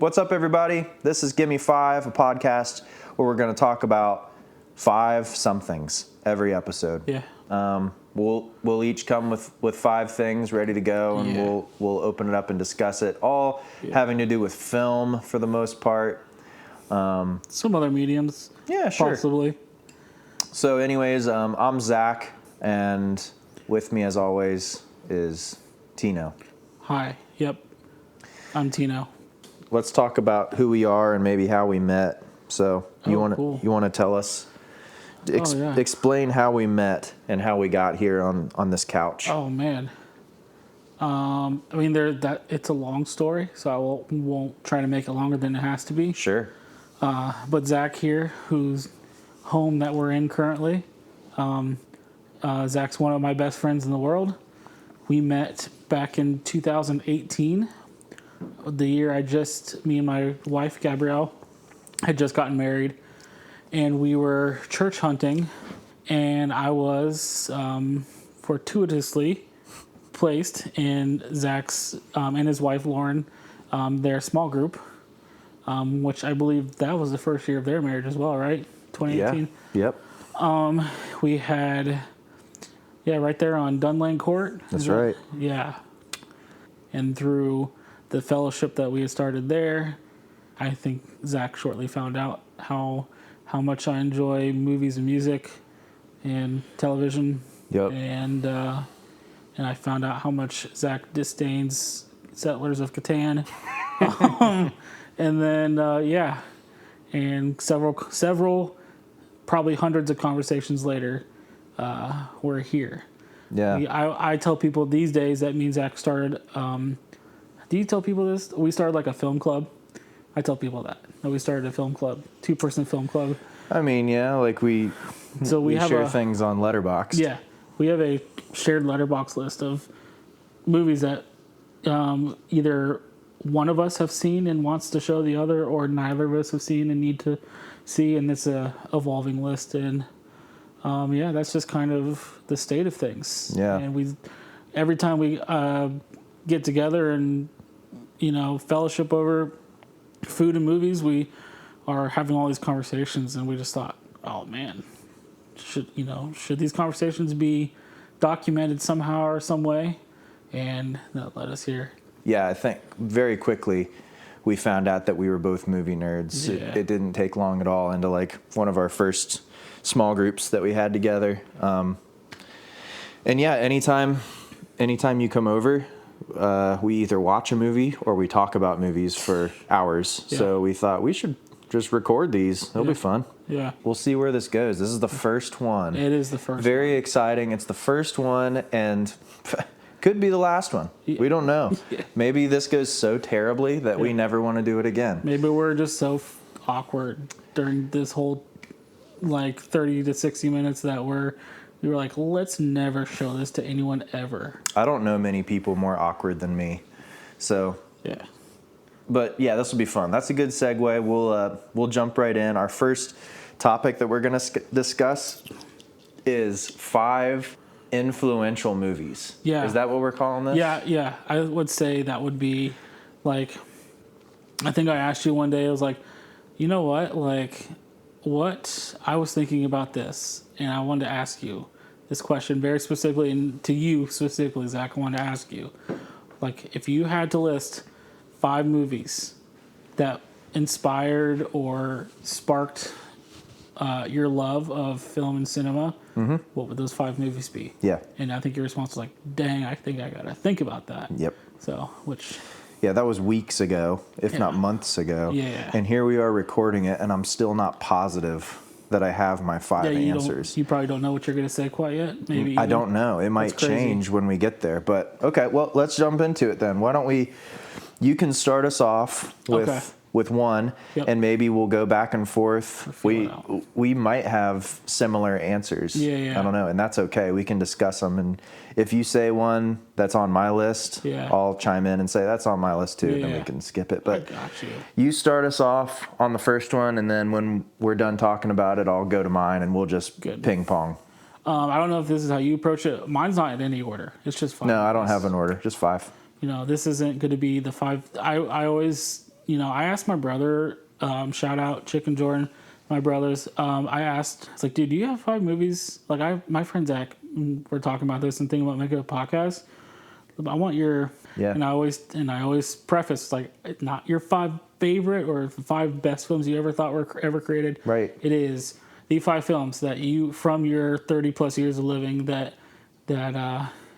What's up, everybody? This is Gimme Five, a podcast where we're going to talk about 5 somethings every episode. Yeah. We'll each come with 5 things ready to go, and we'll open it up and discuss it. All having to do with film for the most part. Some other mediums. Yeah, sure. Possibly. So, anyways, I'm Zach, and with me, as always, is Tino. Hi. Yep. I'm Tino. Let's talk about who we are and maybe how we met. So, you want to tell us? Explain how we met and how we got here on this couch. Oh man. It's a long story, so I won't try to make it longer than it has to be. Sure. But Zach here, whose home that we're in currently, Zach's one of my best friends in the world. We met back in 2018, the year me and my wife Gabrielle had just gotten married. And we were church hunting, and I was fortuitously placed in Zach's and his wife Lauren, their small group, which I believe that was the first year of their marriage as well, right? 2018. Yeah. Yep. We had, right there on Dunn Lane Court. That's right. Yeah. And through the fellowship that we had started there, I think Zach shortly found out how much I enjoy movies and music and television. Yep. And I found out how much Zach disdains Settlers of Catan. And then, and several, probably hundreds of conversations later, we're here. Yeah. I tell people these days that means Zach started, do you tell people this? We started like a film club. I tell people that we started a film club, 2-person film club. I mean, yeah, like we share things on Letterboxd. Yeah, we have a shared Letterboxd list of movies that either one of us have seen and wants to show the other, or neither of us have seen and need to see, and it's a evolving list. And that's just kind of the state of things. Yeah, and every time we get together and fellowship over food and movies, we are having all these conversations, and we just thought, oh man, should these conversations be documented somehow or some way? And that led us here. Yeah, I think very quickly we found out that we were both movie nerds. Yeah. It didn't take long at all into like one of our first small groups that we had together. And yeah, anytime you come over, we either watch a movie or we talk about movies for hours. Yeah. So we thought we should just record these. It'll be fun. Yeah. We'll see where this goes. This is the first one. It is the first Very exciting. It's the first one, and could be the last one. We don't know. Yeah. We this goes so terribly that we never want to do it again. Maybe we're just so awkward during this whole 30 to 60 minutes that we were like, let's never show this to anyone ever. I don't know many people more awkward than me. So, yeah. But yeah, this will be fun. That's a good segue. We'll jump right in. Our first topic that we're going to discuss is 5 influential movies. Yeah. Is that what we're calling this? Yeah. I would say that would be I think I asked you one day, I was like, you know what? What I was thinking about this, and I wanted to ask you this question very specifically, and to you specifically, Zach, I wanted to ask you, if you had to list 5 movies that inspired or sparked your love of film and cinema, what would those 5 movies be? Yeah. And I think your response was dang, I think I got to think about that. Yep. So, Yeah, that was weeks ago, if not months ago. Yeah. And here we are recording it, and I'm still not positive that I have my 5 answers. You probably don't know what you're going to say quite yet. Maybe I don't know. It might change when we get there. But, okay, well, let's jump into it then. Why don't you can start us off with one, and maybe we'll go back and forth. We might have similar answers. Yeah. I don't know, and that's okay. We can discuss them, and if you say one that's on my list, I'll chime in and say that's on my list too, and then we can skip it. But I got you. You start us off on the first one, and then when we're done talking about it, I'll go to mine, and we'll just ping pong. I don't know if this is how you approach it. Mine's not in any order. It's just 5. No, I don't have an order. Just 5. This isn't going to be the 5. I always, I asked my brother, shout out Chicken Jordan, my brothers. I asked, it's like, dude, do you have 5 movies? Like my friend Zach, we're talking about this and thinking about making a podcast. I want your, and I always preface, like, not your 5 favorite or 5 best films you ever thought were ever created. Right. It is the 5 films that you, from your 30 plus years of living, that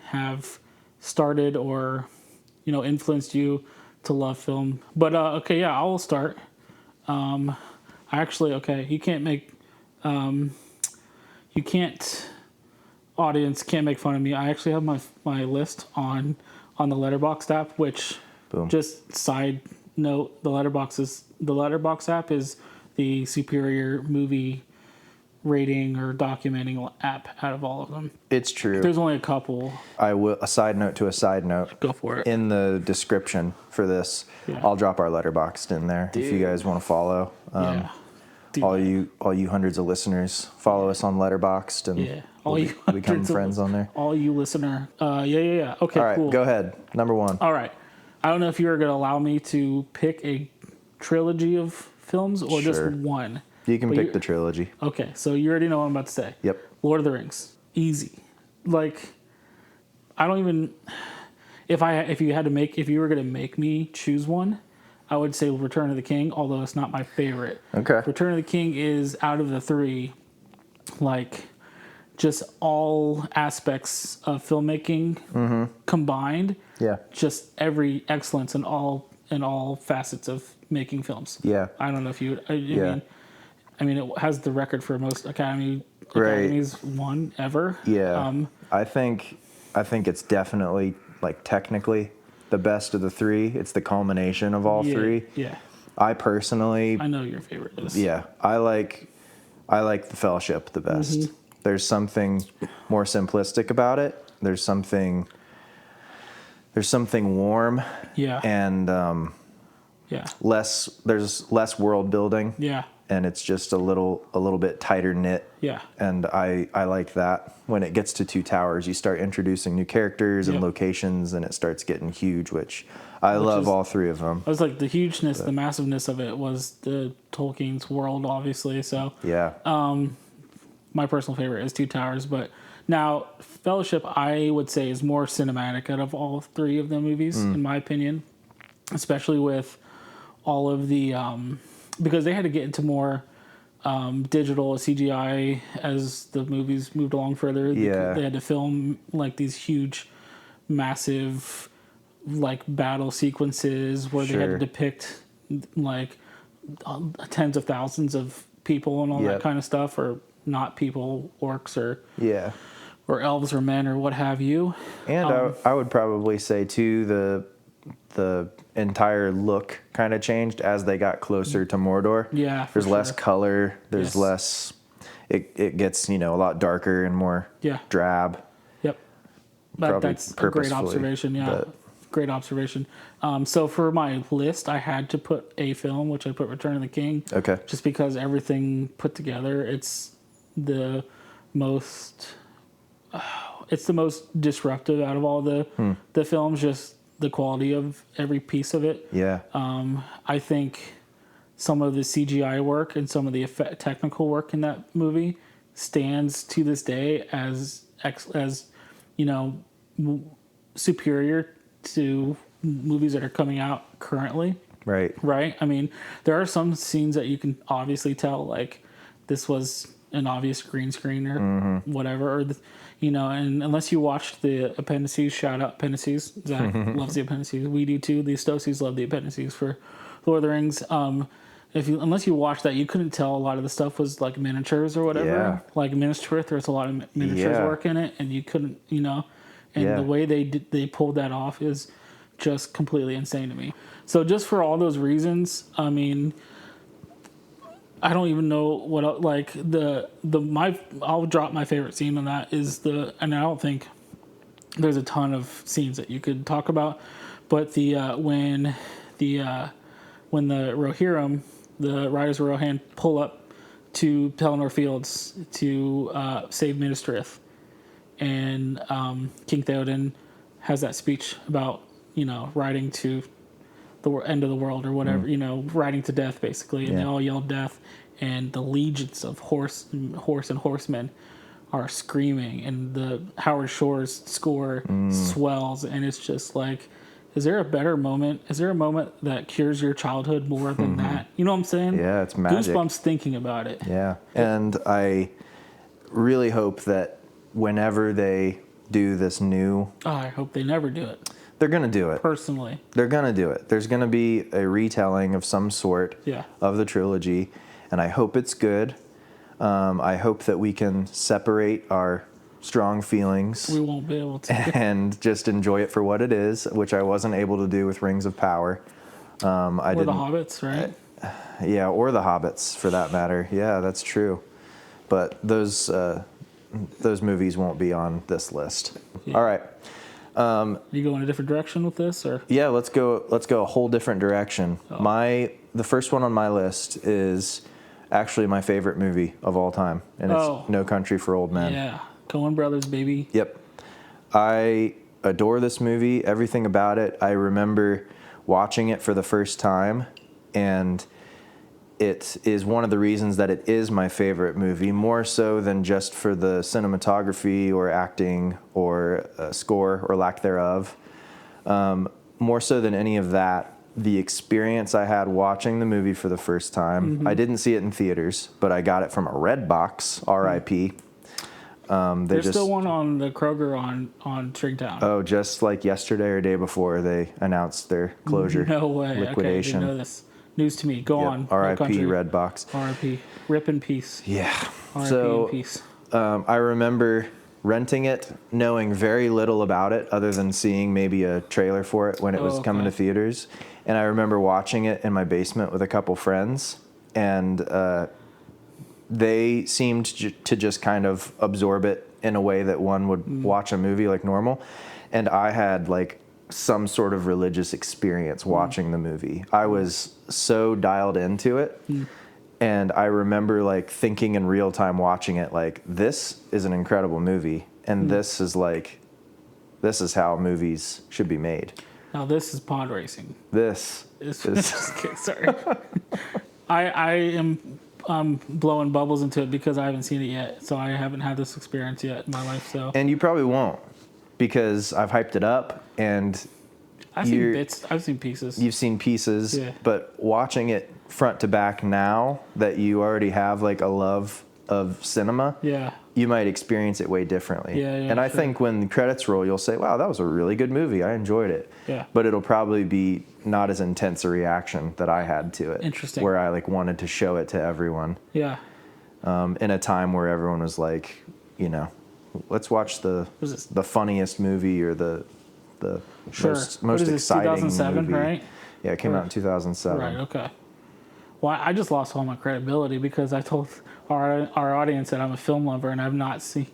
have started or, influenced you to love film. But okay, yeah, I will start. You can't make, audience can't make fun of me. I actually have my list on the Letterboxd app, which, Boom. Just side note, the Letterboxd app is the superior movie rating or documenting app out of all of them. It's true. There's only a couple. A side note to a side note. Go for it. In the description for this, I'll drop our Letterboxd in there if you guys want to follow. All you hundreds of listeners, follow us on Letterboxd and we'll become friends on there. All you listener. Okay, all right, cool. Go ahead. Number 1. All right. I don't know if you're going to allow me to pick a trilogy of films or just one. You can pick the trilogy. Okay, so you already know what I'm about to say. Yep. Lord of the Rings. Easy. Like, I don't even... If you were going to make me choose one, I would say Return of the King, although it's not my favorite. Okay. Return of the King is, out of the 3, like, just all aspects of filmmaking combined. Yeah. Just every excellence in all facets of making films. Yeah. I don't know if you... I mean, it has the record for most Academies won ever. Yeah. I think it's definitely, like, technically the best of the 3. It's the culmination of all 3. Yeah. I personally... I know your favorite is. Yeah. I like The Fellowship the best. Mm-hmm. There's something more simplistic about it. There's something warm. Yeah. And there's less world building. Yeah. And it's just a little bit tighter knit. Yeah. And I like that. When it gets to Two Towers, you start introducing new characters and locations, and it starts getting huge, which I love all 3 of them. I was like, the hugeness, the massiveness of it was the Tolkien's world, obviously. So yeah. My personal favorite is Two Towers, but now Fellowship, I would say, is more cinematic out of all 3 of the movies, in my opinion, especially with all of the because they had to get into more digital CGI as the movies moved along further. Yeah. They had to film like these huge, massive, like, battle sequences where they had to depict like tens of thousands of people and all that kind of stuff, or not people, orcs or elves or men or what have you. And I would probably say too, the entire look kind of changed as they got closer to Mordor. Yeah, there's less color. There's less. It gets a lot darker and more drab. Yep, that's a great observation. Yeah, great observation. So for my list, I had to put a film, which I put Return of the King. Okay. Just because everything put together, it's the most disruptive out of all the films. Just the quality of every piece of it. Yeah. I think some of the CGI work and some of the technical work in that movie stands to this day as superior to movies that are coming out currently. Right. Right. I mean, there are some scenes that you can obviously tell, like, this was an obvious green screen or whatever, or and unless you watched the appendices, shout out appendices. Zach loves the appendices. We do too. The Stocies love the appendices for Lord of the Rings. Unless you watched that, you couldn't tell a lot of the stuff was like miniatures or whatever. Yeah. Like Minas Tirith, there's a lot of miniatures work in it, and you couldn't, and the way they pulled that off is just completely insane to me. So just for all those reasons, I mean, I don't even know what I'll drop my favorite scene on that and I don't think there's a ton of scenes that you could talk about, but when the Rohirrim, the Riders of Rohan, pull up to Pelennor Fields to save Minas Tirith, and King Theoden has that speech about riding to end of the world or whatever, riding to death basically, and they all yell death, and the legions of horse and horsemen are screaming, and the Howard Shore's score swells, and it's just like, is there a better moment? Is there a moment that cures your childhood more than that? You know what I'm saying? Yeah, it's magic. Goosebumps thinking about it. Yeah, and I really hope that whenever they do this new... Oh, I hope they never do it. They're going to do it. Personally. They're going to do it. There's going to be a retelling of some sort of the trilogy, and I hope it's good. I hope that we can separate our strong feelings. We won't be able to. And just enjoy it for what it is, which I wasn't able to do with Rings of Power. Or the Hobbits, right? Yeah, or the Hobbits, for that matter. Yeah, that's true. But those movies won't be on this list. Yeah. All right. You go in a different direction with this, or? Yeah, let's go a whole different direction. Oh. The first one on my list is actually my favorite movie of all time, and it's No Country for Old Men. Yeah, Coen Brothers, baby. Yep. I adore this movie, everything about it. I remember watching it for the first time, and it is one of the reasons that it is my favorite movie, more so than just for the cinematography or acting or score or lack thereof. More so than any of that, the experience I had watching the movie for the first time. Mm-hmm. I didn't see it in theaters, but I got it from a Redbox, R.I.P. There's still one on the Kroger on Tringtown. Oh, just like yesterday or day before they announced their closure. No way. Liquidation. Okay, I didn't know this. News to me. Go on. R.I.P. Redbox. R.I.P. Rip in peace. Yeah. R.I.P. in peace. I remember renting it, knowing very little about it other than seeing maybe a trailer for it when it was coming to theaters. And I remember watching it in my basement with a couple friends, and they seemed to just kind of absorb it in a way that one would watch a movie like normal. And I had like some sort of religious experience watching the movie. I was so dialed into it. And I remember like thinking in real time watching it, like, this is an incredible movie. And this is how movies should be made. Now this is pod racing. This is sorry. I am blowing bubbles into it because I haven't seen it yet. So I haven't had this experience yet in my life. So. And you probably won't, because I've hyped it up and I've seen bits. I've seen pieces. You've seen pieces, but watching it front to back now that you already have like a love of cinema, you might experience it way differently. And I think when the credits roll, you'll say, wow, that was a really good movie. I enjoyed it. But it'll probably be not as intense a reaction that I had to it. Interesting. Where I like wanted to show it to everyone. In a time where everyone was like, let's watch the funniest movie or the most exciting 2007, movie. Right? Yeah, it came out in 2007. Right, okay. Well, I just lost all my credibility because I told our audience that I'm a film lover and I've not seen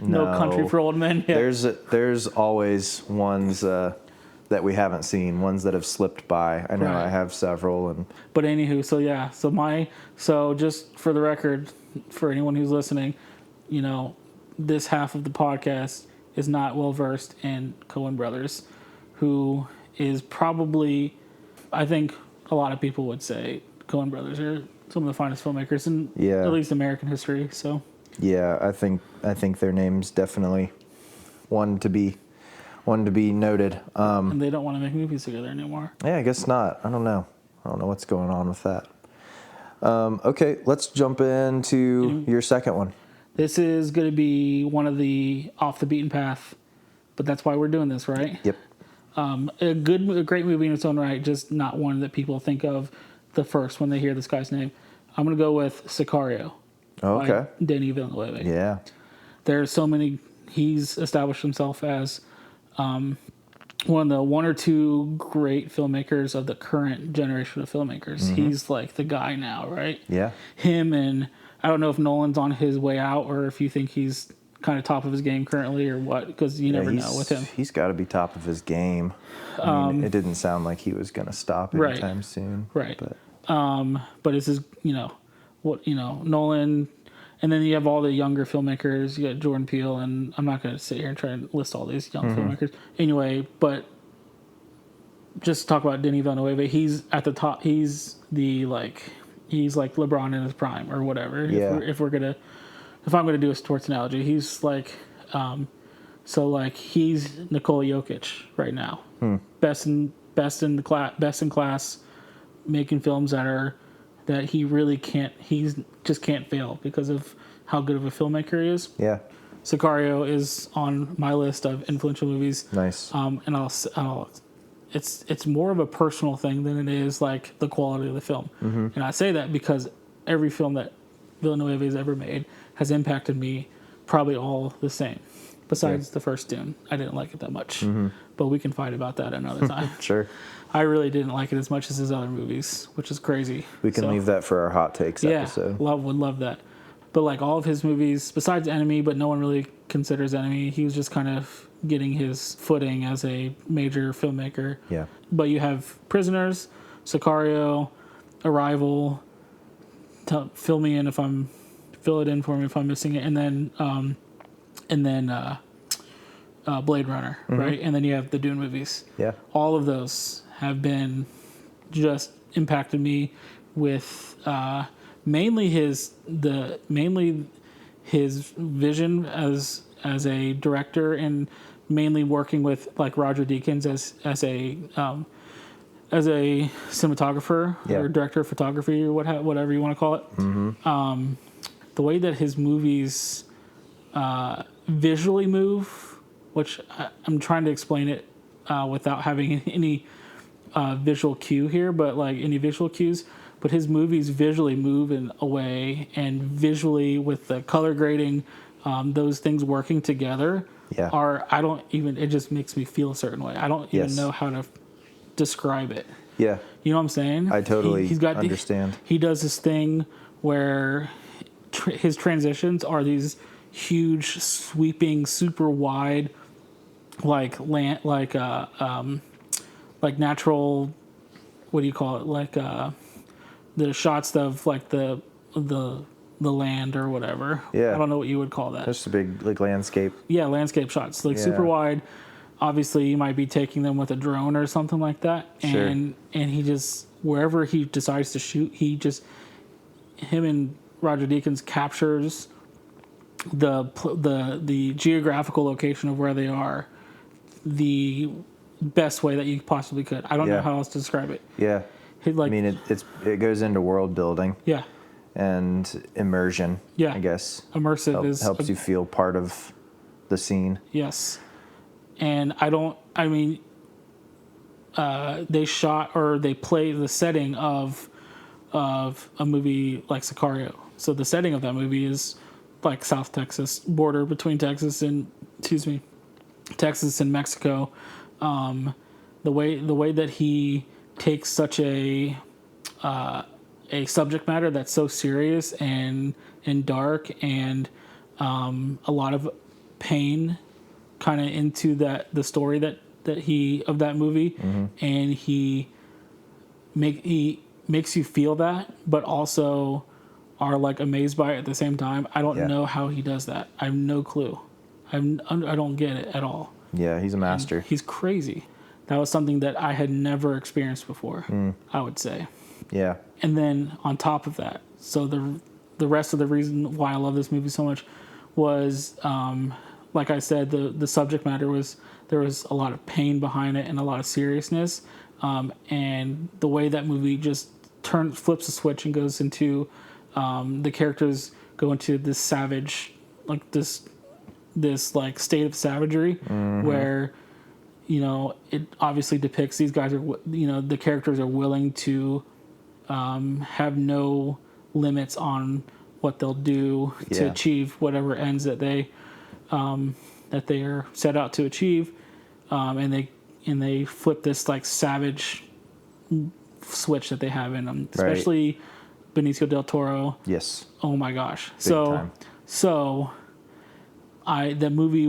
No Country for Old Men yet. There's always ones that we haven't seen, ones that have slipped by. I know I have several. But anywho, so just for the record, for anyone who's listening, this half of the podcast is not well versed in Coen Brothers, who is probably, I think a lot of people would say Coen Brothers are some of the finest filmmakers in at least American history. So yeah, I think their name's definitely one to be noted. And they don't want to make movies together anymore. Yeah, I guess not. I don't know what's going on with that. Okay, let's jump into your second one. This is going to be one of the off the beaten path, but that's why we're doing this, right? Yep. A great movie in its own right, just not one that people think of the first when they hear this guy's name. I'm going to go with Sicario. Oh, okay. By Denis Villeneuve. Yeah. There's so many. He's established himself as one of the one or two great filmmakers of the current generation of filmmakers. Mm-hmm. He's like the guy now, right? Yeah. Him, and I don't know if Nolan's on his way out or if you think he's kind of top of his game currently or what, because you never know with him. He's got to be top of his game. I mean, it didn't sound like he was going to stop anytime soon. Right. But this is, Nolan, and then you have all the younger filmmakers. You got Jordan Peele, and I'm not going to sit here and try and list all these young filmmakers. Anyway, but just to talk about Denis Villeneuve, he's at the top. He's like LeBron in his prime or whatever. Yeah. If I'm gonna do a sports analogy, he's like, so like he's Nikola Jokic right now, best in class, making films that he really can't. He's just can't fail because of how good of a filmmaker he is. Yeah. Sicario is on my list of influential movies. Nice. And it's more of a personal thing than it is like the quality of the film. Mm-hmm. And I say that because every film that Villeneuve has ever made has impacted me probably all the same. Besides the first Dune, I didn't like it that much. Mm-hmm. But we can fight about that another time. Sure. I really didn't like it as much as his other movies, which is crazy. We can leave that for our hot takes episode. Would love that. But like all of his movies, besides Enemy, but no one really considers Enemy, he was just kind of getting his footing as a major filmmaker. Yeah. But you have Prisoners, Sicario, Arrival. Fill it in for me if I'm missing it, and then Blade Runner, right? And then you have the Dune movies. Yeah. All of those have been just impacted me with mainly his vision as a director, and mainly working with like Roger Deakins as a cinematographer or director of photography or whatever you want to call it. Mm-hmm. The way that his movies visually move, which I'm trying to explain it without having any visual cue here, but like any visual cues. But his movies visually move in a way, and visually with the color grading, those things working together it just makes me feel a certain way. I don't even know how to describe it. Yeah. You know what I'm saying? I totally understand. He does this thing where his transitions are these huge, sweeping, super wide, like natural. What do you call it? Like the shots of like the land or whatever. Yeah. I don't know what you would call that. Just a big like landscape. Yeah, landscape shots, like super wide. Obviously, you might be taking them with a drone or something like that, and he just wherever he decides to shoot, him and Roger Deakins captures the geographical location of where they are the best way that you possibly could. I don't know how else to describe it. Yeah. I mean, it goes into world building. Yeah. And immersion. Yeah. I guess. Immersive helps you feel part of the scene. Yes. And they play the setting of a movie like Sicario. So the setting of that movie is like South Texas, border between Texas and Mexico. The way that he takes such a subject matter that's so serious and dark, and a lot of pain kind of into the story of that movie, and he makes you feel that, but also are like amazed by it at the same time. I don't know how he does that. I have no clue. I don't get it at all. Yeah, he's a master. And he's crazy. That was something that I had never experienced before, I would say. Yeah. And then on top of that, so the rest of the reason why I love this movie so much was, like I said, the subject matter there was a lot of pain behind it and a lot of seriousness. And the way that movie just flips a switch and goes into, the characters go into this savage, like this like state of savagery, where, it obviously depicts these guys are, the characters are willing to have no limits on what they'll do to achieve whatever ends that they are set out to achieve, and they flip this like savage switch that they have in them, especially Benicio del Toro. Yes. Oh my gosh. Big time. The movie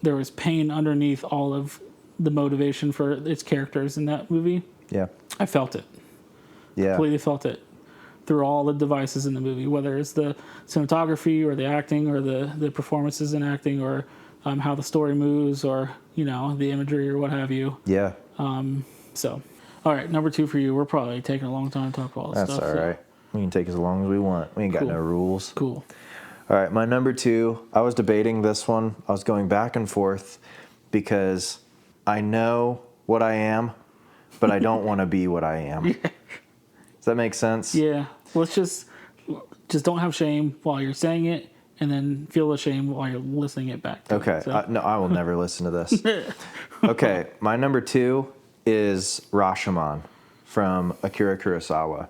there was pain underneath all of the motivation for its characters in that movie. Yeah. I felt it. Yeah. Completely felt it through all the devices in the movie, whether it's the cinematography or the acting or the performances in acting, or how the story moves, or, the imagery or what have you. Yeah. So, all right, number 2 for you. We're probably taking a long time to talk about all this That's stuff. all right. We can take as long as we want. We ain't got Cool. no rules. Cool. All right, my number 2, I was debating this one. I was going back and forth because I know what I am, but I don't want to be what I am. Yeah. Does that make sense? Yeah. Let's just don't have shame while you're saying it, and then feel the shame while you're listening it back. Okay. So. No, I will never listen to this. Okay, my number 2 is Rashomon from Akira Kurosawa.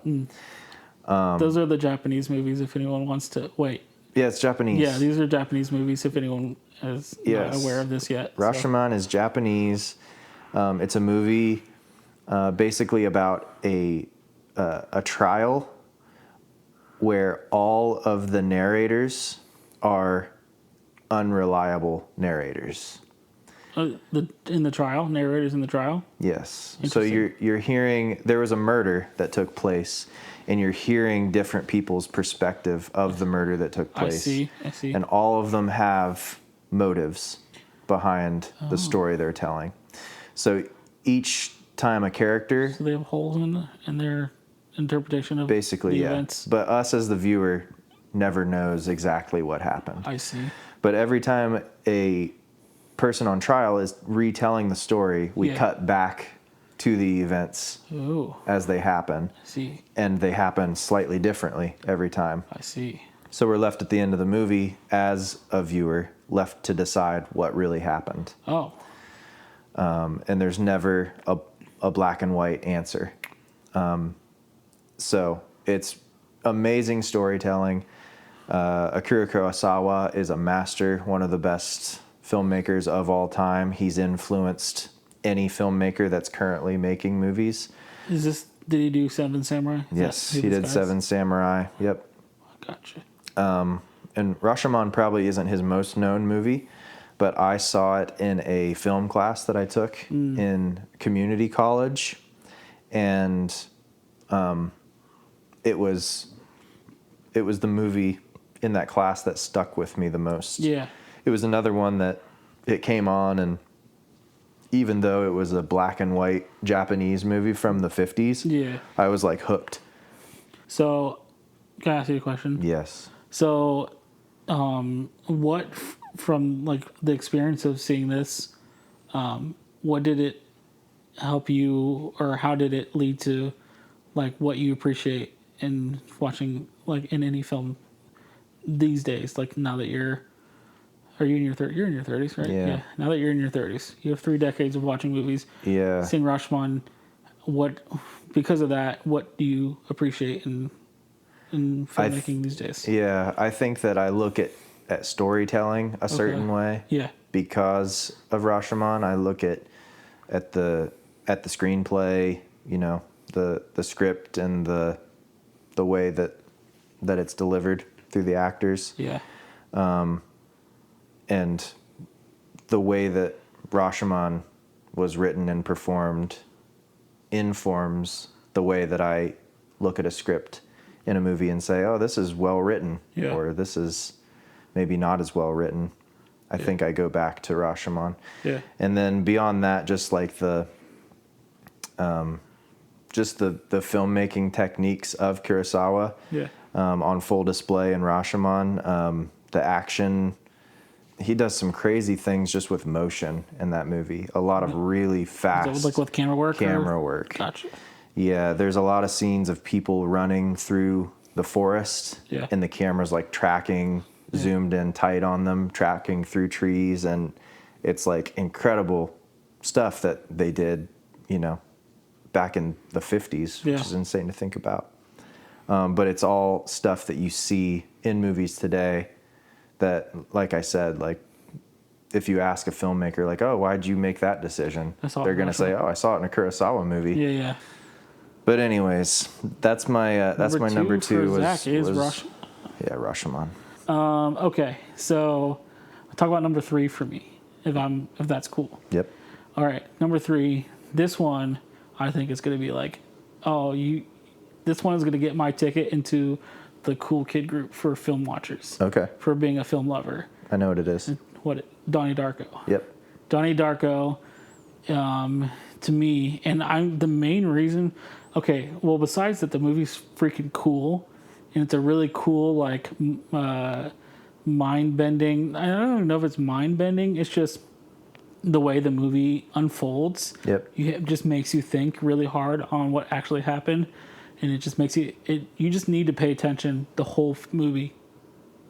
Those are the Japanese movies. If anyone wants to wait. Yeah, it's Japanese. Yeah, these are Japanese movies. If anyone is not aware of this yet. Rashomon is Japanese. It's a movie basically about a trial where all of the narrators are unreliable narrators. In the trial, narrators in the trial. Yes. So you're hearing there was a murder that took place, and you're hearing different people's perspective of the murder that took place. I see. And all of them have motives behind the story they're telling. So each time a character, So they have holes in their interpretation of basically, the yeah. events. But us as the viewer never knows exactly what happened. I see. But every time a person on trial is retelling the story, we cut back to the events Oh, as they happen. I see. And they happen slightly differently every time. I see. So we're left at the end of the movie as a viewer, left to decide what really happened. Oh, And there's never a black and white answer. So it's amazing storytelling. Akira Kurosawa is a master, one of the best filmmakers of all time. He's influenced any filmmaker that's currently making movies. did he do Seven Samurai? Yes, he did Seven Samurai. Yep. Gotcha. And Rashomon probably isn't his most known movie, but I saw it in a film class that I took in community college, and it was the movie in that class that stuck with me the most. Yeah. It was another one that it came on, and even though it was a black and white Japanese movie from the 50s, Yeah. I was like hooked. So, can I ask you a question? Yes. So, what from like the experience of seeing this, what did it help you, or how did it lead to, like, what you appreciate in watching, like, in any film these days? Like, now that you're in your 30s? You're in your 30s, right? Yeah. Now that you're in your 30s, you have 3 decades of watching movies. Yeah. Seeing Rashomon, because of that, what do you appreciate in filmmaking these days? Yeah, I think that I look at storytelling a certain way. Yeah. Because of Rashomon, I look at the screenplay, you know, the script and the way that it's delivered through the actors. Yeah. And the way that Rashomon was written and performed informs the way that I look at a script in a movie and say, oh, this is well written, or this is maybe not as well written. I think I go back to Rashomon. Yeah. And then beyond that, just like the filmmaking techniques of Kurosawa on full display in Rashomon. The action, he does some crazy things just with motion in that movie. A lot of really fast, Like with camera work? Gotcha. Yeah, there's a lot of scenes of people running through the forest, and the camera's like tracking, zoomed in tight on them, tracking through trees, and it's like incredible stuff that they did, you know, back in the 50s, which is insane to think about. But it's all stuff that you see in movies today that, like I said, like if you ask a filmmaker, like, oh, why'd you make that decision? They're going to say, oh, I saw it in a Kurosawa movie. Yeah, yeah. But anyways, that's my number two was Rashomon. Rashomon. Okay, so I'll talk about number 3 for me, if that's cool. Yep. All right, number 3. This one I think is going to be like, this one is going to get my ticket into the cool kid group for film watchers. Okay. For being a film lover. I know what it is. Donnie Darko. Yep. Donnie Darko. to me, and I'm the main reason. Okay, well, besides that, the movie's freaking cool, and it's a really cool like mind bending. I don't even know if it's mind bending. It's just the way the movie unfolds. Yep. It just makes you think really hard on what actually happened, and it just makes you. You just need to pay attention the whole movie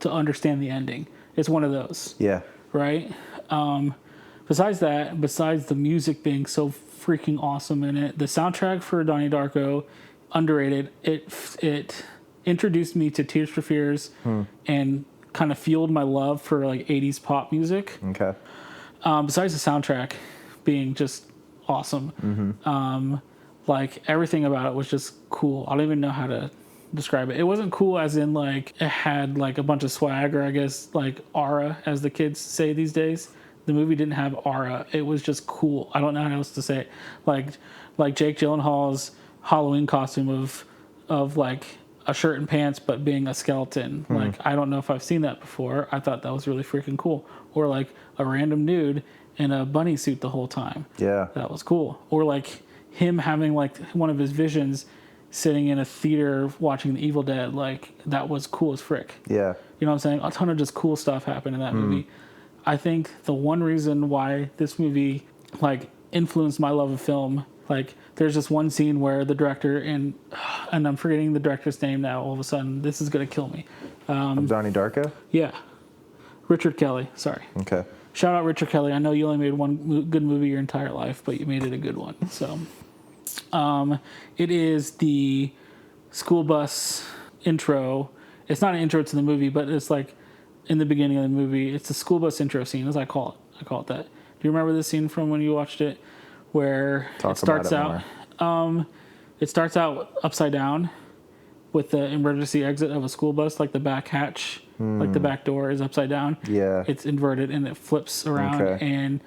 to understand the ending. It's one of those. Yeah. Right. Besides that, besides the music being so freaking awesome in it, the soundtrack for Donnie Darko, underrated. It introduced me to Tears for Fears and kind of fueled my love for like 80s pop music. Okay. Besides the soundtrack being just awesome, like everything about it was just cool. I don't even know how to describe it. It wasn't cool as in like it had like a bunch of swag, or I guess like aura, as the kids say these days. The movie didn't have aura. It was just cool. I don't know how else to say it. Like Jake Gyllenhaal's Halloween costume of like a shirt and pants, but being a skeleton. Like, I don't know if I've seen that before. I thought that was really freaking cool. Or like a random dude in a bunny suit the whole time. Yeah. That was cool. Or like him having like one of his visions sitting in a theater watching The Evil Dead. Like, that was cool as frick. Yeah. You know what I'm saying? A ton of just cool stuff happened in that movie. I think the one reason why this movie like influenced my love of film, like there's just one scene where the director and I'm forgetting the director's name now. All of a sudden, this is gonna kill me. Of Donnie Darko? Yeah, Richard Kelly. Sorry. Okay. Shout out Richard Kelly. I know you only made one good movie your entire life, but you made it a good one. So, it is the school bus intro. It's not an intro to the movie, but it's like in the beginning of the movie. It's the school bus intro scene, as I call it. I call it that. Do you remember this scene from when you watched it, where it starts out? It starts out upside down with the emergency exit of a school bus, like the back hatch, like the back door is upside down. Yeah. It's inverted and it flips around, and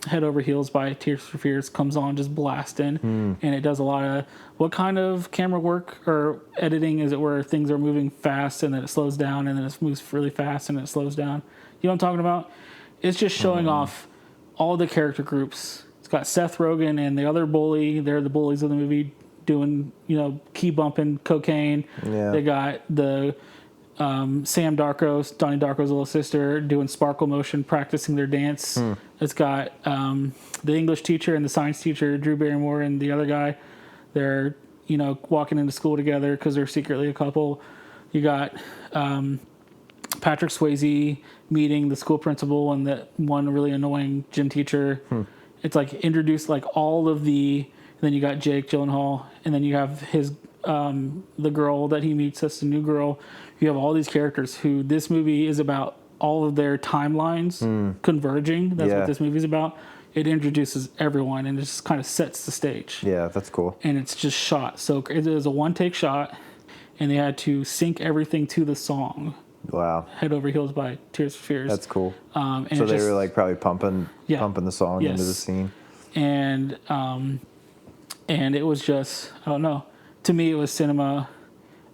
Head Over Heels by Tears for Fears comes on just blasting, and it does a lot of what kind of camera work or editing is it, where things are moving fast and then it slows down and then it moves really fast and it slows down. You know what I'm talking about? It's just showing off all the character groups. It's got Seth Rogen and the other bully. They're the bullies of the movie, doing, key bumping cocaine. Yeah. They got the Sam Darko, Donnie Darko's little sister, doing sparkle motion, practicing their dance. It's got the English teacher and the science teacher, Drew Barrymore, and the other guy. They're, walking into school together because they're secretly a couple. You got Patrick Swayze meeting the school principal and that one really annoying gym teacher. It's like introduced like all of the, and then you got Jake Gyllenhaal, and then you have his the girl that he meets, that's the new girl. You have all these characters who this movie is about, all of their timelines converging. That's what this movie's about. It introduces everyone and it just kind of sets the stage. Yeah, that's cool. And it's just shot. So it is a one-take shot, and they had to sync everything to the song. Wow. Head Over Heels by Tears for Fears. That's cool. And so they were like probably pumping the song into the scene. And it was just, I don't know. To me, it was cinema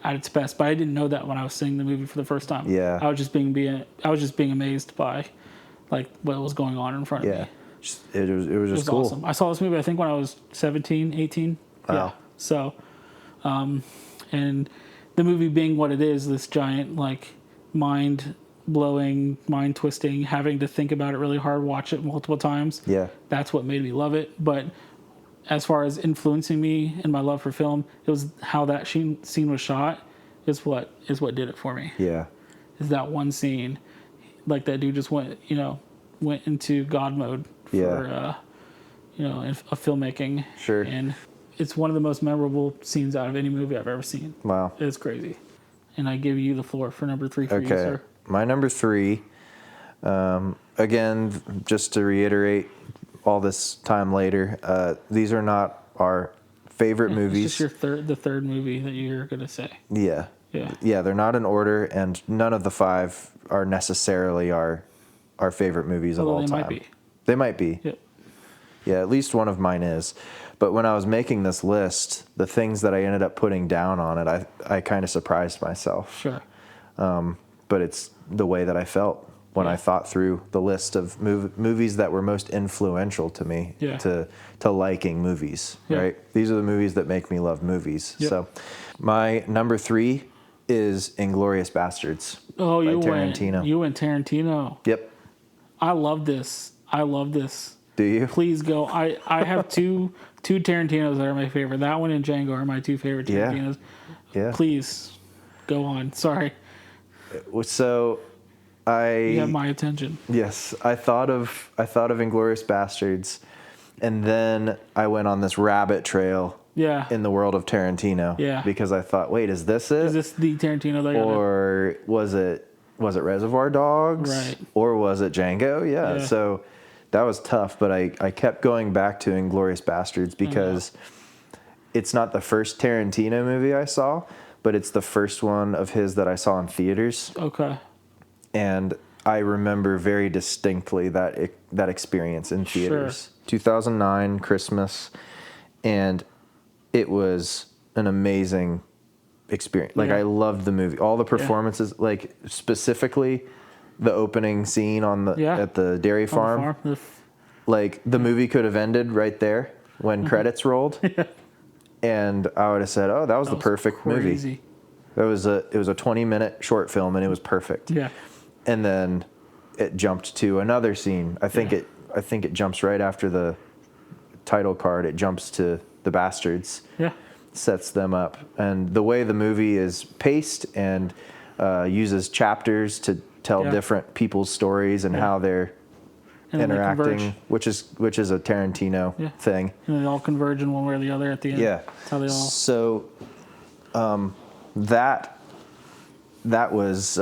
at its best, but I didn't know that when I was seeing the movie for the first time. Yeah. I was just being amazed by like what was going on in front of me. It was just cool. Awesome. I saw this movie, I think, when I was 17, 18. Wow. Yeah. So, and the movie being what it is, this giant, like, mind-blowing, mind-twisting, having to think about it really hard, watch it multiple times. Yeah. That's what made me love it. But as far as influencing me and my love for film, it was how that scene was shot is what did it for me. Yeah. Is that one scene. Like, that dude just went into God mode for, filmmaking. Sure. And it's one of the most memorable scenes out of any movie I've ever seen. Wow. It's crazy. And I give you the floor for number 3 for you, sir. My number 3, again, just to reiterate all this time later, these are not our favorite movies. It's just the third movie that you're going to say. Yeah. Yeah. Yeah, they're not in order, and none of the 5 are necessarily our favorite movies of all time. They might be. They might be. Yep. Yeah, at least one of mine is. But when I was making this list, the things that I ended up putting down on it, I kind of surprised myself. Sure. But it's the way that I felt when I thought through the list of movies that were most influential to me to liking movies, right? These are the movies that make me love movies. Yep. So my number 3 is Inglourious Basterds. Oh, you went Tarantino. Yep. I love this. Do you? Please go. I have two Tarantinos that are my favorite. That one and Django are my 2 favorite Tarantinos. Yeah. Please go on. Sorry. So you have my attention. Yes, I thought of Inglourious Basterds, and then I went on this rabbit trail. Yeah. In the world of Tarantino. Yeah. Because I thought, wait, is this it? Is this the Tarantino that or was it Reservoir Dogs? Right. Or was it Django? Yeah. So that was tough, but I kept going back to Inglourious Basterds because it's not the first Tarantino movie I saw, but it's the first one of his that I saw in theaters. Okay. And I remember very distinctly that experience in theaters. Sure. 2009 Christmas, and it was an amazing experience. Like I loved the movie, all the performances. Like specifically, the opening scene on the at the dairy farm. Like the movie could have ended right there when credits rolled, and I would have said, "Oh, that was the perfect movie." It was a 20-minute short film, and it was perfect. Yeah. And then it jumped to another scene. I think it jumps right after the title card. It jumps to the bastards. Yeah. Sets them up, and the way the movie is paced and uses chapters to tell different people's stories and how they're interacting, which is a Tarantino thing. And they all converge in one way or the other at the end. Yeah. That's how they all. So that was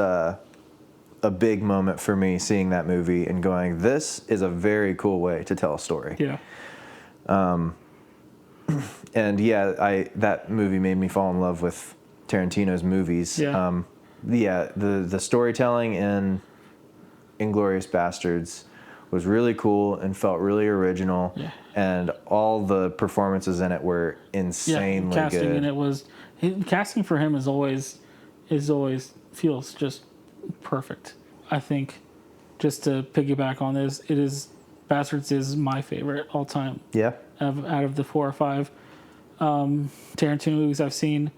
a big moment for me, seeing that movie and going, this is a very cool way to tell a story. Yeah. And that movie made me fall in love with Tarantino's movies. Yeah. The storytelling in Inglourious Basterds was really cool and felt really original. Yeah. And all the performances in it were insanely casting good. In it casting for him is always feels just perfect. I think, just to piggyback on this, Bastards is my favorite all time. Yeah. Out of the 4 or 5 Tarantino movies I've seen,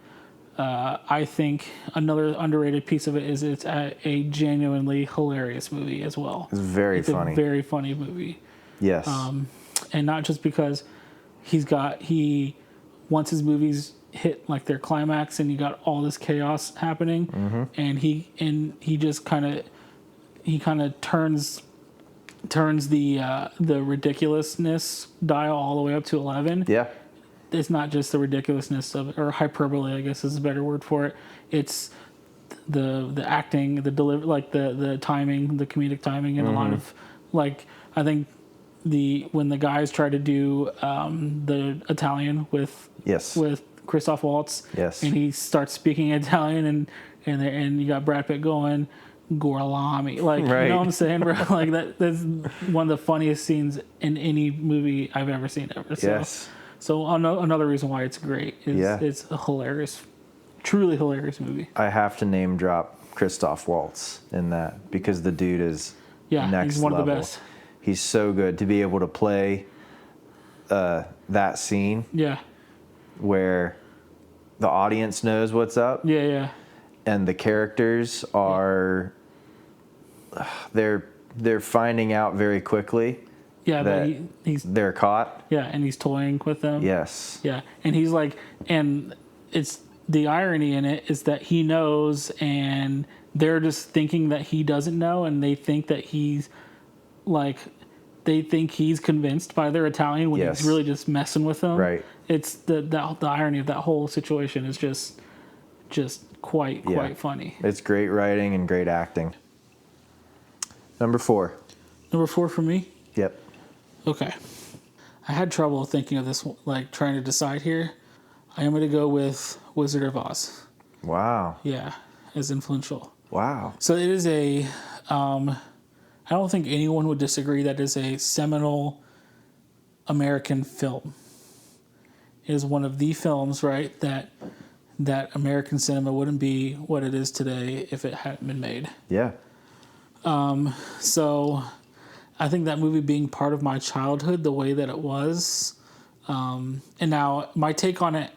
I think another underrated piece of it is it's a genuinely hilarious movie as well. It's very funny. A very funny movie. Yes. And not just because once his movies hit like their climax and you got all this chaos happening, and he just kind of turns the ridiculousness dial all the way up to 11. Yeah. It's not just the ridiculousness of, or hyperbole, I guess is a better word for it. It's the acting, the timing, the comedic timing, and a lot of, like, I think when the guys try to do the Italian with Christoph Waltz, and he starts speaking Italian, and you got Brad Pitt going Gorlami, like, right. You know what I'm saying, bro? Like that's one of the funniest scenes in any movie I've ever seen ever. So, yes. So another reason why it's great is it's a hilarious, truly hilarious movie. I have to name drop Christoph Waltz in that because the dude is next he's one level. Of the best. He's so good to be able to play that scene. Yeah. Where the audience knows what's up. Yeah, yeah. And the characters are they're finding out very quickly. Yeah, that they're caught. Yeah, and he's toying with them. Yes. Yeah, and he's like, and it's the irony in it is that he knows, and they're just thinking that he doesn't know, and they think that he's convinced by their Italian when he's really just messing with them. Right. It's the irony of that whole situation is just quite funny. It's great writing and great acting. Number 4. Number 4 for me? Yep. Okay. I had trouble thinking of this, like trying to decide here. I am going to go with Wizard of Oz. Wow. Yeah, as influential. Wow. So it is I don't think anyone would disagree that is a seminal American film. It is one of the films, right, that American cinema wouldn't be what it is today if it hadn't been made. Yeah. So I think that movie being part of my childhood, the way that it was, and now my take on it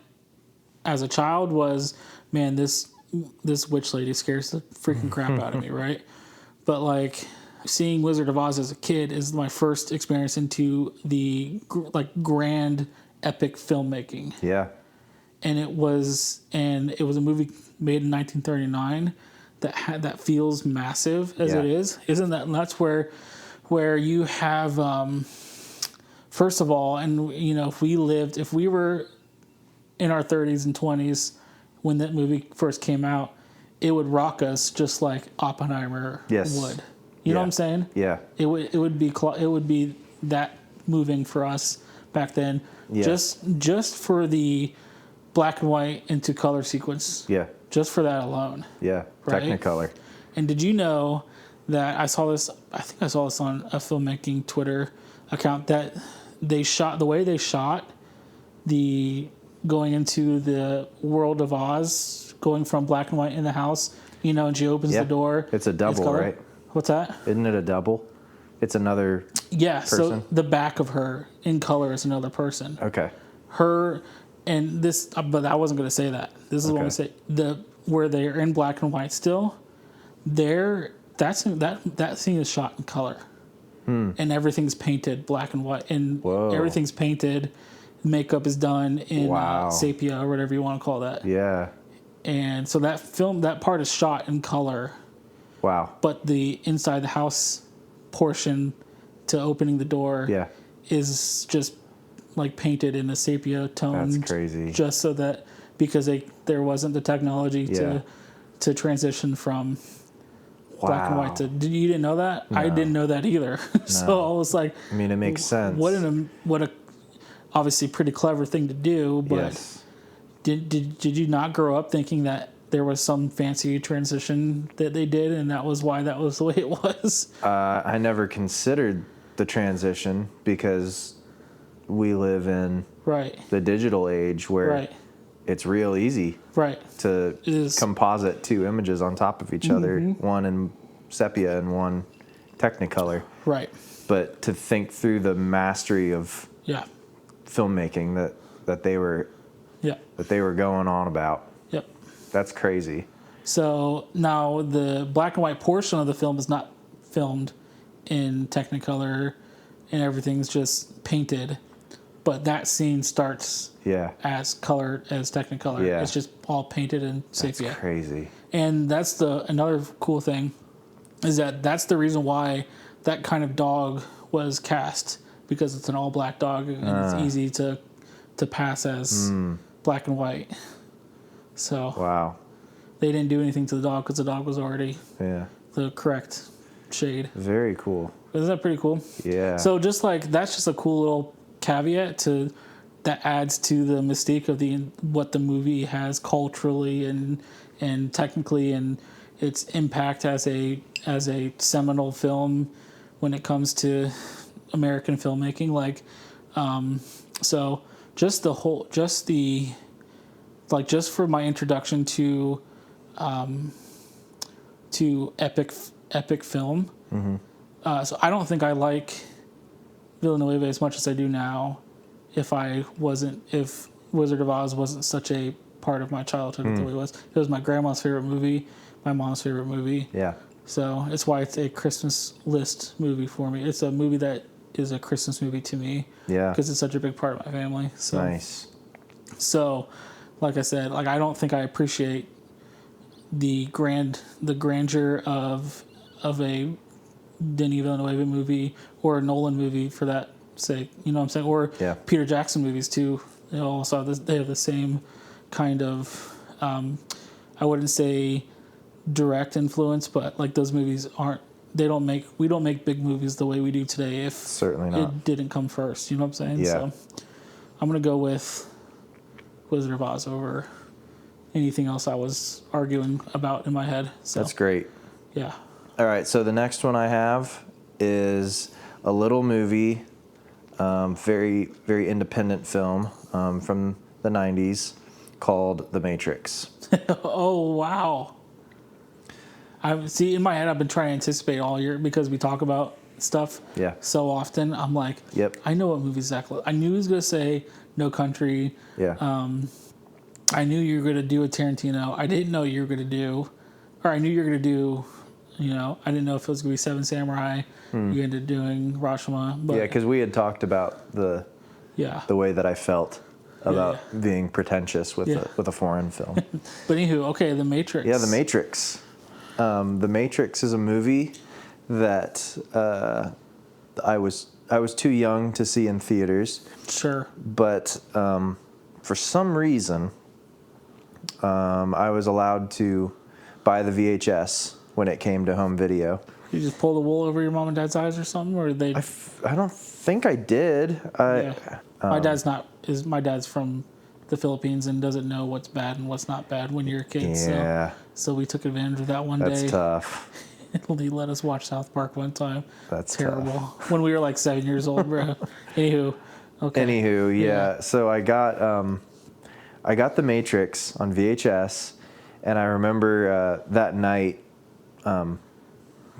as a child was, man, this witch lady scares the freaking crap out of me, right? But like seeing Wizard of Oz as a kid is my first experience into the grand epic filmmaking. Yeah. And it was a movie made in 1939 that feels massive as it is. Isn't that? And that's where you have first of all, and if we were in our 30s and 20s when that movie first came out, it would rock us just like Oppenheimer would. You know what I'm saying? Yeah. It would be that moving for us back then. Yeah. Just for the black and white into color sequence. Yeah. Just for that alone. Yeah. Right? Technicolor. And did you know that I saw this on a filmmaking Twitter account that the way they shot the going into the world of Oz, going from black and white in the house, and she opens the door. It's a double, right? What's that? Isn't it a double? It's another person? So the back of her in color is another person. Okay. Her and this, but I wasn't going to say that. This is what I'm going to say. Where they're in black and white still, that scene is shot in color. And everything's painted black and white. And everything's painted. Makeup is done in sepia or whatever you want to call that. Yeah. And so that part is shot in color. Wow. But the inside the house portion to opening the door is just like painted in a sepia tone. That's crazy. Just so that because there wasn't the technology to transition from black and white to. You didn't know that? No. I didn't know that either. So I was like, I mean, it makes sense. What a obviously pretty clever thing to do, but did you not grow up thinking that there was some fancy transition that they did and that was why that was the way it was? I never considered the transition because we live in the digital age where it's real easy to composite two images on top of each other, one in sepia and one Technicolor. Right. But to think through the mastery of filmmaking that they were going on about. Yep. That's crazy. So now the black and white portion of the film is not filmed in Technicolor and everything's just painted, but that scene starts as colored as Technicolor. Yeah. It's just all painted in sepia. That's crazy. And that's another cool thing is that's the reason why that kind of dog was cast, because it's an all black dog and it's easy to pass as black and white. So they didn't do anything to the dog because the dog was already the correct shade. Very cool. Isn't that pretty cool? Yeah. So just like that's just a cool little caveat that adds to the mystique of what the movie has culturally and technically and its impact as a seminal film when it comes to American filmmaking. Like, so just for my introduction to epic film. So I don't think I like Villeneuve as much as I do now. If Wizard of Oz wasn't such a part of my childhood the way it was. It was my grandma's favorite movie, my mom's favorite movie. Yeah. So it's why it's a Christmas list movie for me. It's a movie that is a Christmas movie to me. Yeah. Because it's such a big part of my family. So, nice. So, like I said, I don't think I appreciate the grandeur of a Denis Villeneuve movie or a Nolan movie for that sake. You know what I'm saying? Or Peter Jackson movies too. They have the same kind of I wouldn't say direct influence, but like those movies we don't make big movies the way we do today if certainly not. It didn't come first. You know what I'm saying? Yeah. So I'm gonna go with Wizard of Oz over anything else I was arguing about in my head. So that's great. Yeah. All right, so the next one I have is a little movie, very, very independent film from the 90s called The Matrix. Oh, wow. I see in my head. I've been trying to anticipate all year because we talk about stuff Yeah. so often. I'm like, Yep. I know what movie Zach. I knew he was gonna say No Country. Yeah. I knew you were gonna do a Tarantino. I didn't know you were gonna do, or I knew you were gonna do. I didn't know if it was gonna be Seven Samurai. You ended up doing Rashomon, but Yeah, because we had talked about the way that I felt about being pretentious with a foreign film. But anywho, okay, The Matrix. Yeah, The Matrix. The Matrix is a movie that I was too young to see in theaters. Sure. But for some reason, I was allowed to buy the VHS when it came to home video. You just pull the wool over your mom and dad's eyes or something, or they? I don't think I did. My dad's from the Philippines and doesn't know what's bad and what's not bad when you're a kid. Yeah. So we took advantage of that one day. That's tough. He let us watch South Park one time. That's terrible. Tough. When we were like 7 years old, bro. Anywho, yeah. So I got The Matrix on VHS, and I remember that night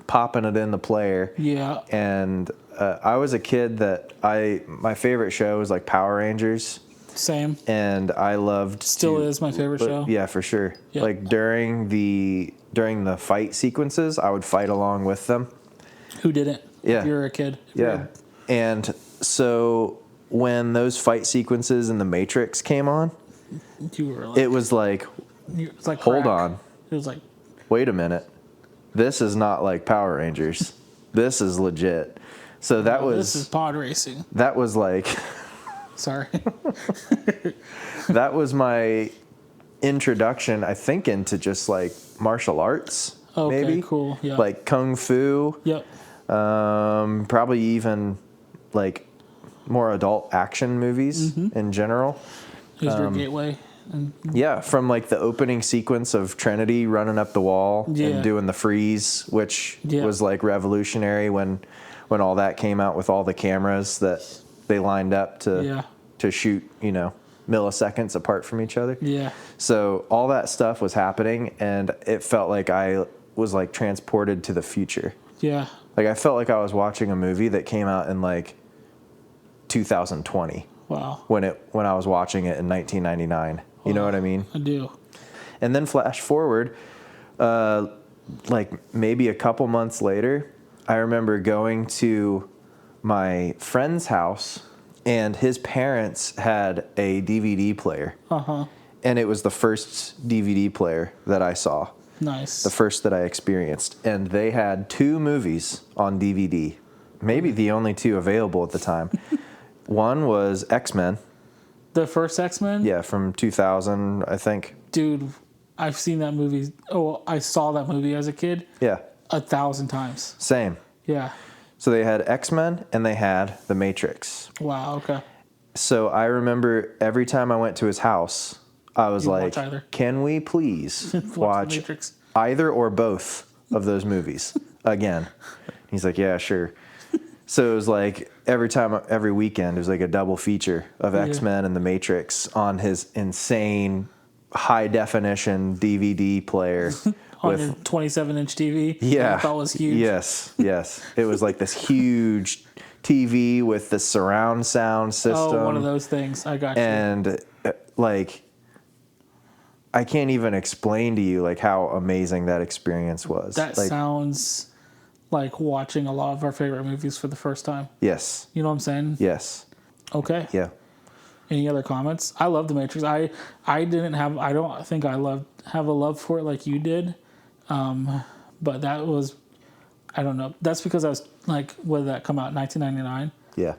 popping it in the player. Yeah. And I was a kid that my favorite show was like Power Rangers. Same. And I loved. Still is my favorite show. Yeah, for sure. Yep. Like during the fight sequences, I would fight along with them. Who didn't? Yeah. If you're a kid. Yeah. And so when those fight sequences in The Matrix came on, you were like, it was like hold on. It was like, wait a minute. This is not like Power Rangers. This is legit. So this is pod racing. That was like sorry. That was my introduction, I think, into just like martial arts. Okay, maybe cool. Yeah. Like kung fu. Yep. Probably even like more adult action movies in general. Is your gateway? Yeah, from like the opening sequence of Trinity running up the wall and doing the freeze, which was like revolutionary when all that came out with all the cameras that they lined up to shoot, milliseconds apart from each other. Yeah. So all that stuff was happening, and it felt like I was like transported to the future. Yeah. Like I felt like I was watching a movie that came out in like 2020. Wow. When I was watching it in 1999. Wow. You know what I mean? I do. And then flash forward, like maybe a couple months later, I remember going to my friend's house, and his parents had a DVD player. Uh-huh. And it was the first DVD player that I saw. Nice. The first that I experienced. And they had 2 movies on DVD. Maybe the only 2 available at the time. One was X-Men. The first X-Men? Yeah, from 2000, I think. Dude, I've seen that movie. Oh, I saw that movie as a kid. Yeah. 1,000 times. Same. Yeah. So they had X-Men and they had The Matrix. Wow, okay. So I remember every time I went to his house, I was like, can we please watch Matrix. Either or both of those movies again? He's like, yeah, sure. So it was like every weekend, it was like a double feature of X-Men and The Matrix on his insane high definition DVD player. On your 27-inch TV? Yeah. I thought was huge. Yes. It was like this huge TV with the surround sound system. Oh, one of those things. I got you. And like, I can't even explain to you like how amazing that experience was. That sounds like watching a lot of our favorite movies for the first time. Yes. You know what I'm saying? Yes. Okay. Yeah. Any other comments? I love The Matrix. I don't think I have a love for it like you did. But that was, I don't know. That's because I was like, when did that come out? 1999? Yeah.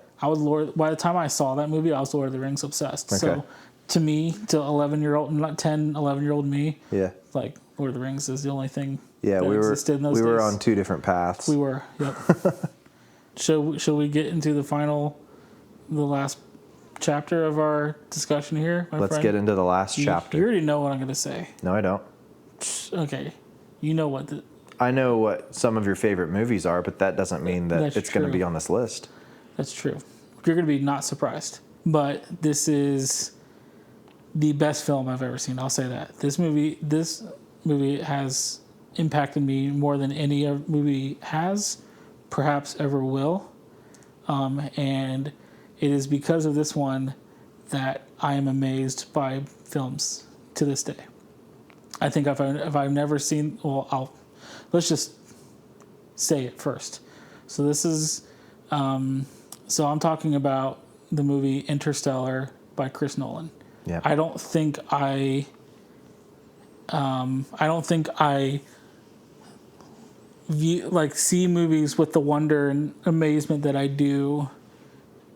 By the time I saw that movie, I was Lord of the Rings obsessed. Okay. So to me, to 11-year-old me, like Lord of the Rings is the only thing that existed in those days. We were on 2 different paths. We were, yep. Shall we get into the last chapter of our discussion here, my Let's friend? get into the last chapter. You already know what I'm going to say. No, I don't. Okay. You know what I know what some of your favorite movies are, but that doesn't mean that it's going to be on this list. That's true. You're going to be not surprised. But this is the best film I've ever seen. I'll say that. This movie has impacted me more than any other movie has, perhaps ever will. And it is because of this one that I am amazed by films to this day. I think if I've never seen, let's just say it first. So this is, so I'm talking about the movie Interstellar by Chris Nolan. Yeah. I don't think I see movies with the wonder and amazement that I do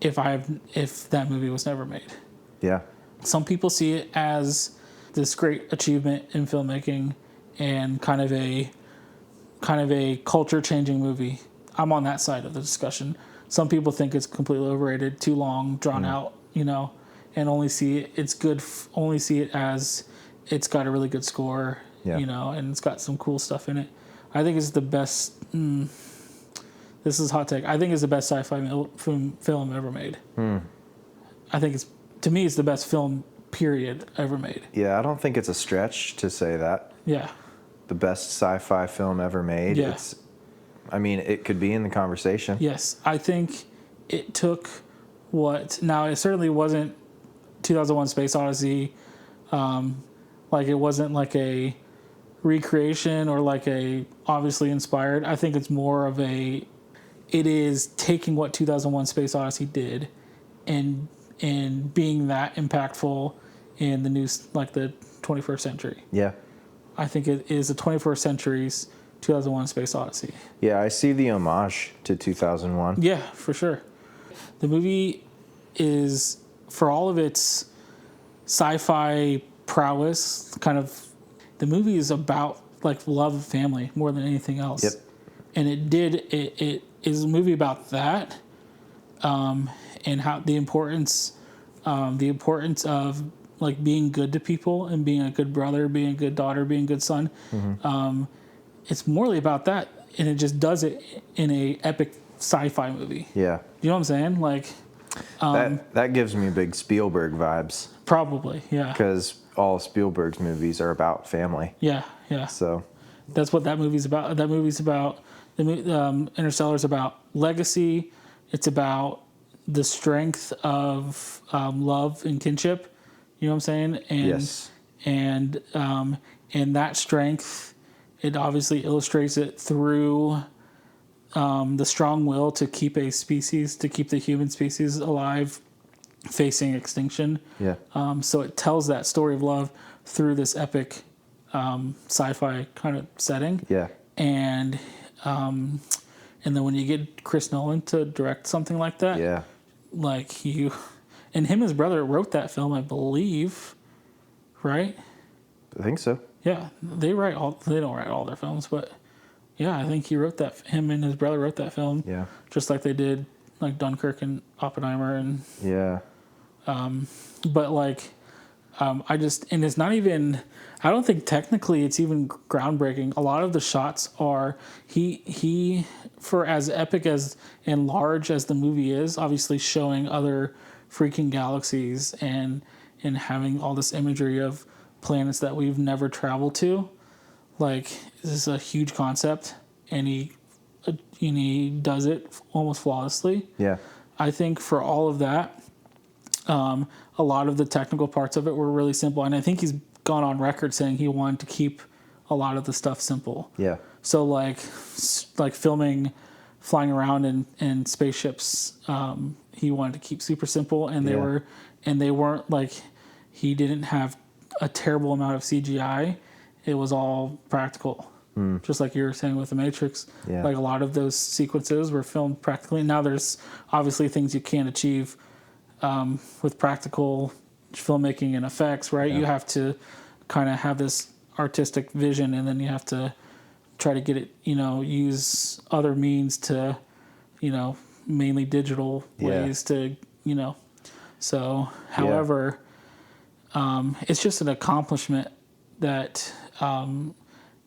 if that movie was never made. Yeah. Some people see it as this great achievement in filmmaking and kind of a culture changing movie. I'm on that side of the discussion. Some people think it's completely overrated, too long, drawn out, and only see it. It's good. Only see it as it's got a really good score, and it's got some cool stuff in it. I think it's the best. This is hot take. I think it's the best sci-fi film ever made. I think to me, it's the best film period ever made. Yeah, I don't think it's a stretch to say that. Yeah. The best sci-fi film ever made. Yeah. It could be in the conversation. Yes, I think it took now it certainly wasn't 2001 Space Odyssey. It wasn't like a recreation or like a obviously inspired. I think it's more of it is taking what 2001 Space Odyssey did and being that impactful in the the 21st century. Yeah. I think it is the 21st century's 2001 Space Odyssey. Yeah, I see the homage to 2001. Yeah, for sure. The movie is, for all of its sci-fi prowess, the movie is about love of family more than anything else. Yep. And it is a movie about that, and how the importance of being good to people and being a good brother, being a good daughter, being a good son. Mm-hmm. It's morally about that, and it just does it in a epic sci-fi movie. Yeah. You know what I'm saying? That gives me big Spielberg vibes. Probably, yeah. Because all of Spielberg's movies are about family. Yeah, yeah. So that's what that movie's about. That movie's about Interstellar's about legacy. It's about the strength of love and kinship. You know what I'm saying? And, yes. And that strength, it obviously illustrates it through the strong will to keep the human species alive, facing extinction. Yeah. So it tells that story of love through this epic sci-fi kind of setting. Yeah. And then when you get Chris Nolan to direct something like that, yeah, and him and his brother wrote that film, I believe, right? I think so. Yeah, they don't write all their films, but yeah, I think him and his brother wrote that film. Yeah. Just like they did Dunkirk and Oppenheimer and yeah. But and it's not even, I don't think technically it's even groundbreaking. A lot of the shots are, he for as epic and large as the movie is, obviously showing other freaking galaxies and having all this imagery of planets that we've never traveled to. This is a huge concept, and he does it almost flawlessly. Yeah. I think for all of that, a lot of the technical parts of it were really simple, and I think he's gone on record saying he wanted to keep a lot of the stuff simple. Yeah. So filming, flying around in spaceships, he wanted to keep super simple, and they weren't he didn't have a terrible amount of CGI. It was all practical. Just like you were saying with The Matrix. Yeah. A lot of those sequences were filmed practically. Now there's obviously things you can't achieve with practical filmmaking and effects, right? Yeah. You have to kind of have this artistic vision, and then you have to try to get it, use other means to, mainly digital ways to, So, however, it's just an accomplishment that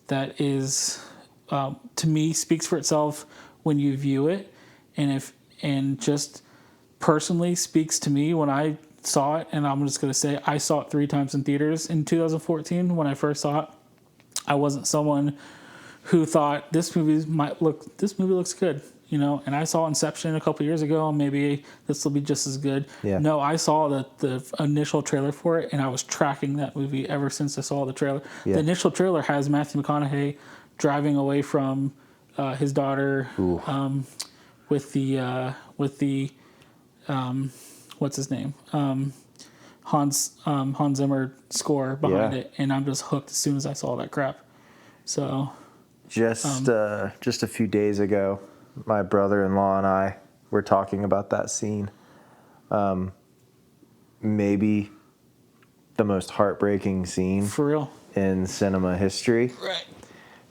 that is, to me, speaks for itself when you view it, and just personally speaks to me when I saw it. And I'm just going to say I saw it 3 times in theaters in 2014 when I first saw it. I wasn't someone who thought this movie looks good, you know, and I saw Inception a couple years ago, and maybe this will be just as good. Yeah. No, I saw the initial trailer for it, and I was tracking that movie ever since I saw the trailer. Yeah. The initial trailer has Matthew McConaughey driving away from his daughter with the what's his name? Hans Zimmer score behind it, and I'm just hooked as soon as I saw that crap. So just a few days ago, my brother-in-law and I were talking about that scene. Maybe the most heartbreaking scene for real in cinema history. Right.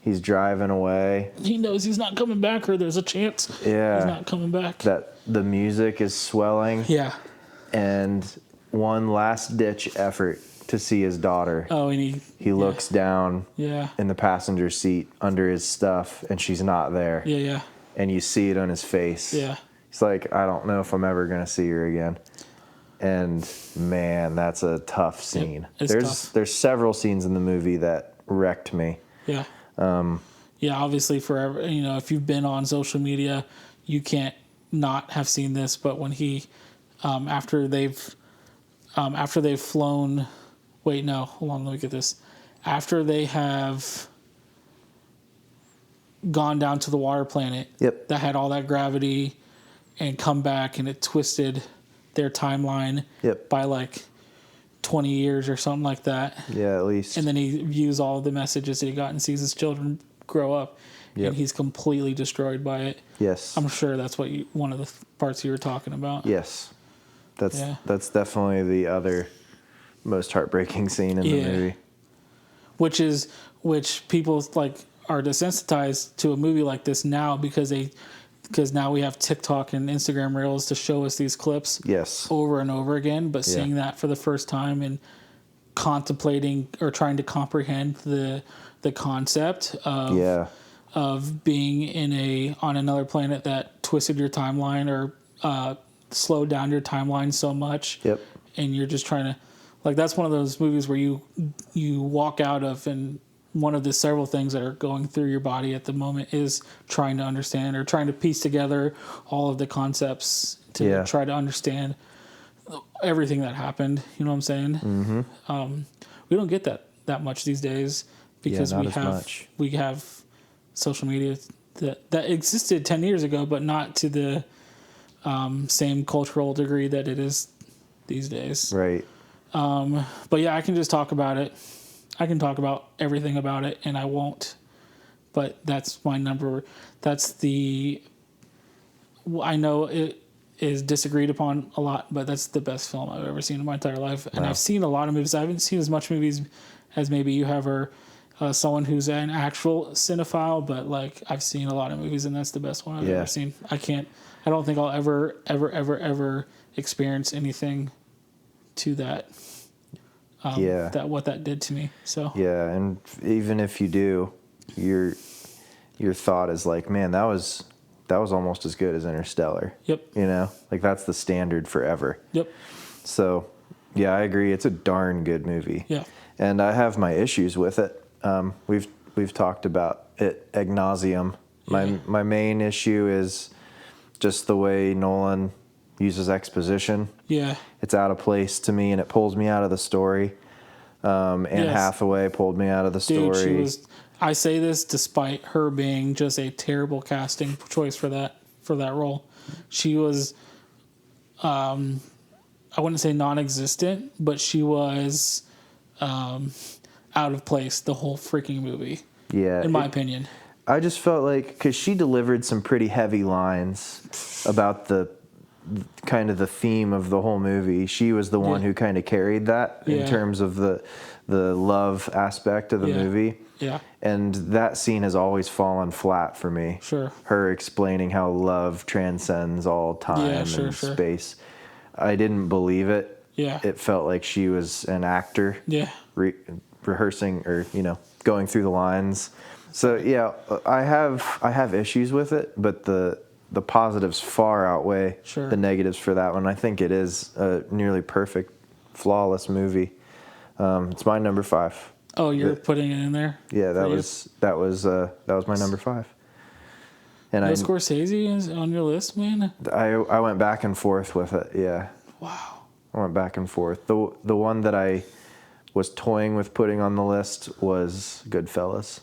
He's driving away. He knows he's not coming back, or there's a chance he's not coming back. That the music is swelling. Yeah. And one last ditch effort to see his daughter. Oh, and he looks down in the passenger seat under his stuff, and she's not there. Yeah. And you see it on his face. Yeah. He's like, I don't know if I'm ever going to see her again. And man, that's a tough scene. There's several scenes in the movie that wrecked me. Yeah. Obviously, forever. You know, if you've been on social media, you can't not have seen this. But when he, after they've flown, wait, no, hold on, let me get this. After they have gone down to the water planet, that had all that gravity, and come back, and it twisted their timeline by like 20 years or something like that. Yeah, at least. And then he views all the messages that he got and sees his children grow up, and he's completely destroyed by it. Yes. I'm sure that's what one of the parts you were talking about. Yes. That's definitely the other most heartbreaking scene in the movie. Which people like are desensitized to a movie like this now because now we have TikTok and Instagram Reels to show us these clips over and over again. But seeing that for the first time and contemplating or trying to comprehend the concept of being on another planet that twisted your timeline or slowed down your timeline so much, and you're just trying to, like, that's one of those movies where you walk out of, and one of the several things that are going through your body at the moment is trying to understand or trying to piece together all of the concepts to try to understand everything that happened. You know what I'm saying? Mm-hmm. We don't get that much these days because we have social media that existed 10 years ago, but not to the same cultural degree that it is these days. Right. But yeah, I can just talk about it. I can talk about everything about it, and I won't. But that's my number. I know it is disagreed upon a lot, but that's the best film I've ever seen in my entire life. And I've seen a lot of movies. I haven't seen as much movies as maybe you have, or someone who's an actual cinephile, but like I've seen a lot of movies, and that's the best one I've ever seen. I don't think I'll ever experience anything to that. What that did to me. So and even if you do, your thought is like, man, that was almost as good as Interstellar. Yep. You know, like that's the standard forever. Yep. So yeah, I agree. It's a darn good movie. Yeah. And I have my issues with it. We've talked about it ad nauseum. My main issue is just the way Nolan uses exposition. Yeah. It's out of place to me, and it pulls me out of the story. Anne Hathaway pulled me out of the story. Dude, I say this despite her being just a terrible casting choice for that role. She was, I wouldn't say non-existent, but she was out of place the whole freaking movie. Yeah. In my opinion. I just felt like, because she delivered some pretty heavy lines about the kind of the theme of the whole movie. She was the one who kind of carried that in terms of the love aspect of the movie. Yeah. And that scene has always fallen flat for me. Sure. Her explaining how love transcends all time and space. I didn't believe it. Yeah. It felt like she was an actor. Yeah. Rehearsing or, going through the lines. So yeah, I have issues with it, but the positives far outweigh the negatives for that one. I think it is a nearly perfect, flawless movie. It's my number 5. Oh, you're putting it in there? Yeah, for you? that was my number 5. And No Scorsese is on your list, man? I went back and forth with it. Yeah, Wow. I went back and forth. The one that I was toying with putting on the list was Goodfellas.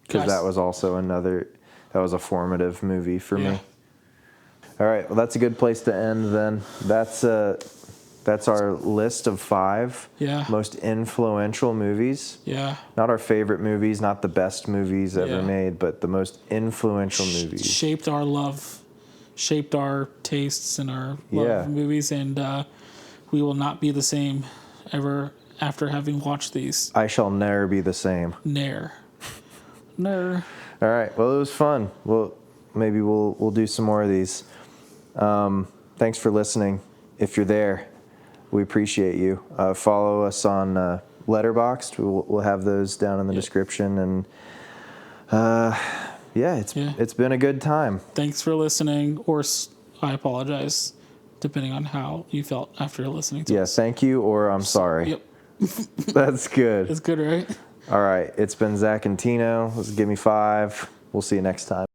Because that was also that was a formative movie for me. All right, well, that's a good place to end then. That's our list of 5 most influential movies. Yeah. Not our favorite movies, not the best movies ever made, but the most influential movies. Shaped our tastes and our love of movies, and we will not be the same ever after having watched these. I shall ne'er be the same. Ne'er. All right. Well, it was fun. Maybe we'll do some more of these. Thanks for listening. If you're there, we appreciate you. Follow us on Letterboxd. We'll have those down in the description. And it's been a good time. Thanks for listening, or I apologize, depending on how you felt after listening to us. Thank you, or I'm sorry. Yep. That's good. That's good, right? All right. It's been Zach and Tino. This is Gimme Five. We'll see you next time.